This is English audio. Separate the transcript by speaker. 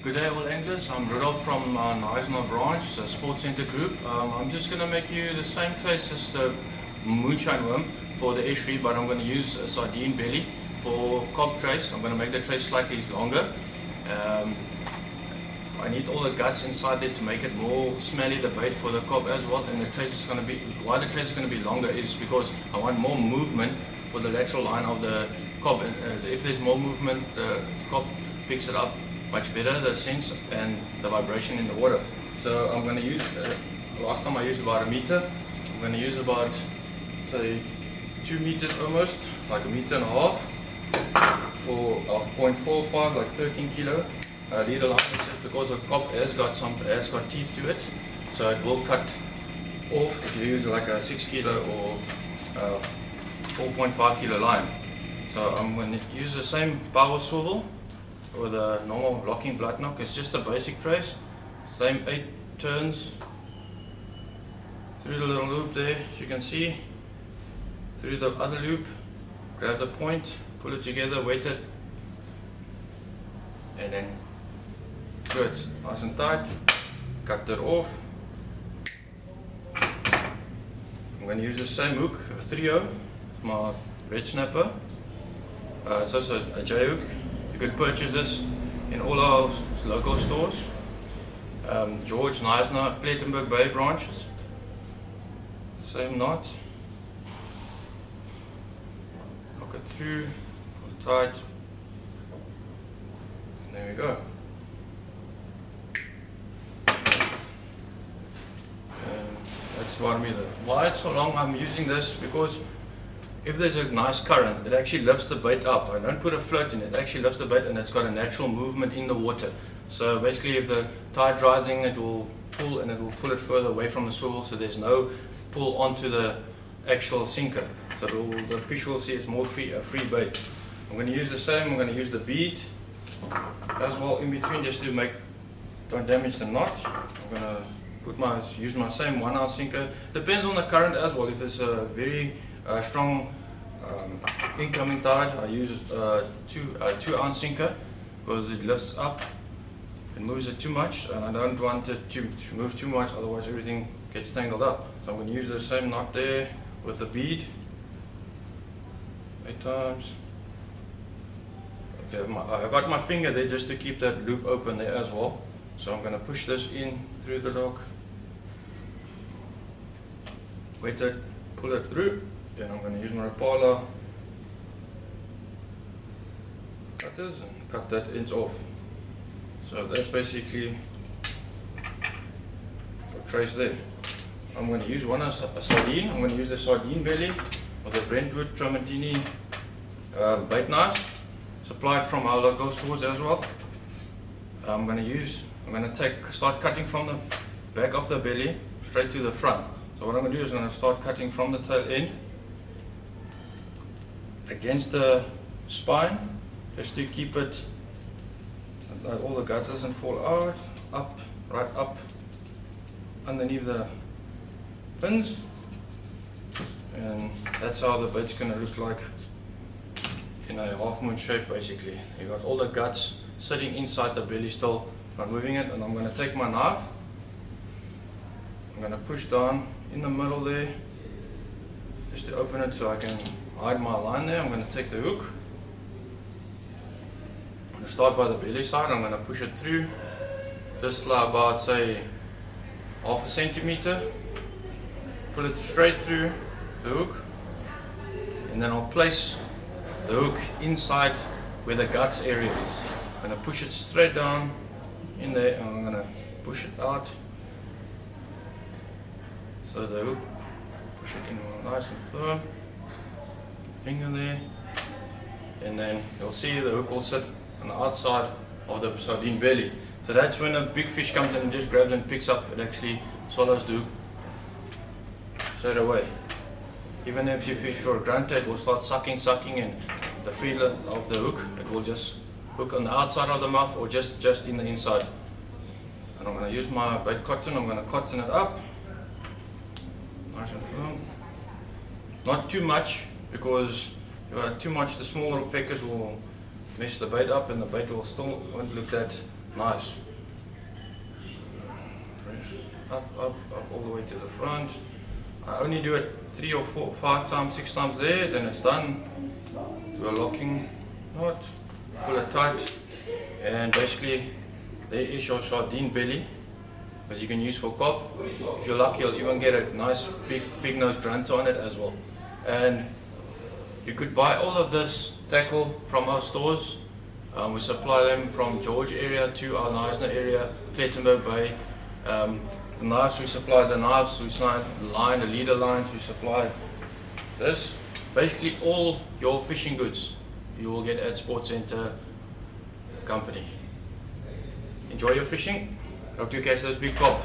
Speaker 1: Good day all anglers, I'm Rudolf from Neisner Branch, Sports Centre Group. I'm just going to make you the same trace as the moonshine worm for the estuary, but I'm going to use a sardine belly for cob trace. I'm going to make the trace slightly longer. I need all the guts inside there to make it more smelly, the bait for the cob as well, and the trace is going to be, why the trace is going to be longer is because I want more movement for the lateral line of the cob. If there's more movement, the cob picks it up much better, the sense and the vibration in the water. So I'm going to use, last time I used about a meter, I'm going to use about say 2 meters almost, like a meter and a half for 0.45, like 13 kilo. Leader line, it's just because the cob has got teeth to it, so it will cut off if you use like a 6 kilo or 4.5 kilo line. So I'm going to use the same power swivel with a normal locking blood knock. It's just a basic trace, same 8 turns through the little loop there, as you can see, through the other loop, grab the point, pull it together, weight it, and then good, nice and tight, cut that off. I'm going to use the same hook, a 3-0, my red snapper. It's also a J hook. You could purchase this in all our local stores. George, Neisner, Plettenberg Bay branches. Same knot. Lock it through, pull it tight. And there we go. That's what I mean. Why it's so long I'm using this, because if there's a nice current, it actually lifts the bait up. I don't put a float in it, actually lifts the bait and it's got a natural movement in the water. So basically if the tide's rising, it will pull and it will pull it further away from the swivel, so there's no pull onto the actual sinker. So the fish will see it's more free bait. I'm going to use the same, I'm going to use the bead as well in between just to don't damage the knot. I'm going to use my same 1 ounce sinker. Depends on the current as well. If it's a very strong incoming tide, I use 2 ounce sinker because it lifts up, it moves it too much, and I don't want it to move too much, otherwise everything gets tangled up. So I'm going to use the same knot there with the bead, 8 times. Okay, I got my finger there just to keep that loop open there as well. So I'm going to push this in through the lock, weight it, pull it through. Then I'm going to use my Rapala cutters and cut that ends off. So that's basically a trace there. I'm going to use a sardine. I'm going to use the sardine belly with a Brentwood Tramontini bait knives, supplied from our local stores as well. I'm going to start cutting from the back of the belly straight to the front. So what I'm going to do is I'm going to start cutting from the tail end against the spine, just to keep it that all the guts doesn't fall out, right up underneath the fins, and that's how the bait's going to look like in a half moon shape. Basically you got all the guts sitting inside the belly still, not moving it. And I'm going to take my knife, I'm going to push down in the middle there just to open it so I can hide my line there. I'm going to take the hook, I'm going to start by the belly side, I'm going to push it through just like about say half a centimeter, pull it straight through the hook, and then I'll place the hook inside where the guts area is. I'm going to push it straight down in there, and I'm going to push it out. So the hook, push it in nice and firm, finger there, and then you'll see the hook will sit on the outside of the sardine belly. So that's when a big fish comes in and just grabs and picks up, it actually swallows the hook straight away. Even if you fish for a grunter, it will start sucking, and the feel of the hook, it will just hook on the outside of the mouth or just in the inside. And I'm going to use my bait cotton, I'm going to cotton it up, nice and firm. Not too much, because if you add too much, the small little peckers will mess the bait up and the bait will still won't look that Nice. Up, all the way to the front. I only do it 3 or 4, 5 times, 6 times there, then it's done. Do a locking knot, pull it tight, and basically there is your sardine belly that you can use for Kob. If you're lucky, you'll even get a nice big nose grunter on it as well. And you could buy all of this tackle from our stores. We supply them from George area to our Neisner area, Plettenberg Bay. The knives, we supply the knives, we supply the line, the leader lines, we supply this. Basically all your fishing goods you will get at Sports Center Company. Enjoy your fishing. Hope you catch those big Kob.